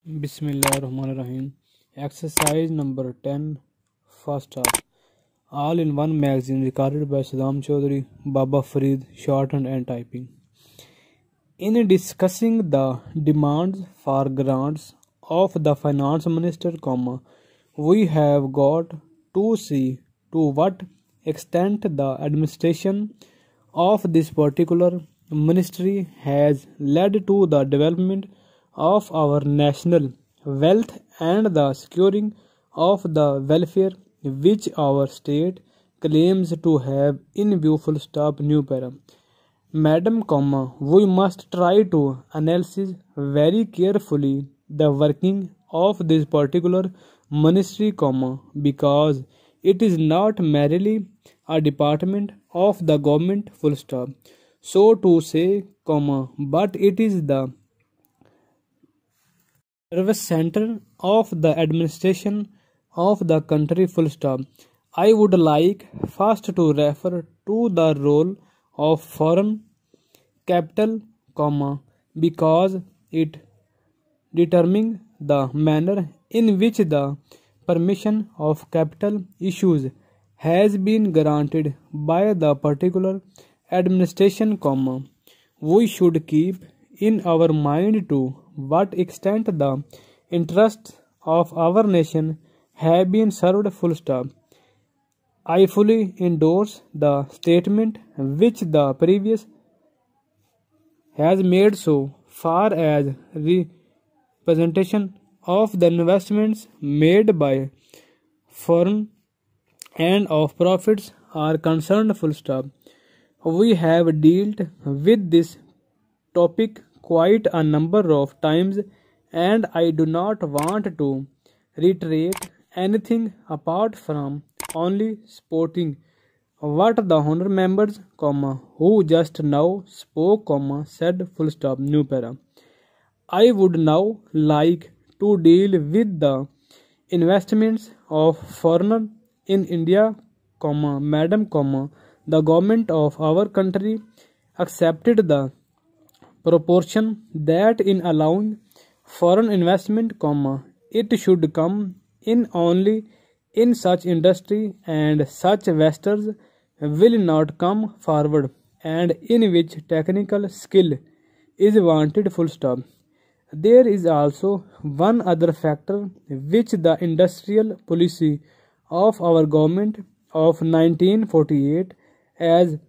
Bismillahirrahmanirrahim. Exercise number 10. First up. All in one magazine recorded by Saddam Chaudhary, Baba Farid, shorthand and typing. In discussing the demands for grants of the finance minister, we have got to see to what extent the administration of this particular ministry has led to the development of our national wealth and the securing of the welfare which our state claims to have in view. Full stop. New para. Madam, we must try to analyze very carefully the working of this particular ministry, because it is not merely a department of the government, full stop, so to say, but it is the nervous center of the administration of the country, full stop. I would like first to refer to the role of foreign capital, because it determines the manner in which the permission of capital issues has been granted by the particular administration, we should keep in our mind to what extent the interests of our nation have been served, full stop. I fully endorse the statement which the previous has made so far as representation of the investments made by foreign and of profits are concerned, full stop. We have dealt with this topic quite a number of times, and I do not want to reiterate anything apart from only sporting what the honour members, who just now spoke, said, full stop. New para. I would now like to deal with the investments of foreigner in India, madam, the government of our country accepted the proportion that in allowing foreign investment, it should come in only in such industry and such investors will not come forward and in which technical skill is wanted, full stop. There is also one other factor which the industrial policy of our government of 1948 as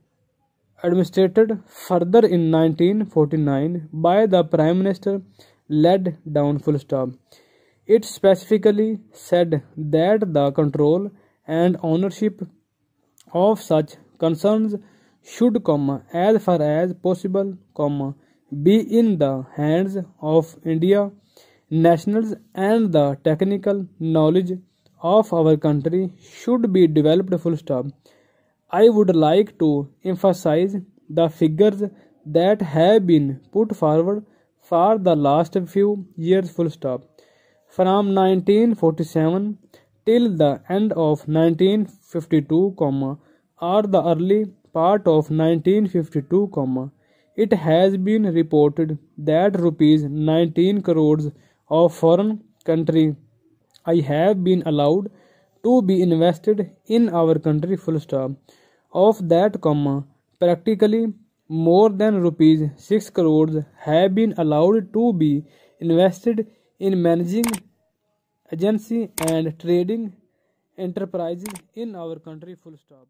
administered further in 1949 by the Prime Minister laid down, full stop. It specifically said that the control and ownership of such concerns should, as far as possible, be in the hands of India nationals, and the technical knowledge of our country should be developed, full stop. I would like to emphasize the figures that have been put forward for the last few years, full stop. From 1947 till the end of 1952, or the early part of 1952, it has been reported that rupees 19 crores of foreign country I have been allowed to be invested in our country, full stop. Of that, practically more than rupees 6 crores have been allowed to be invested in managing agency and trading enterprises in our country, full stop.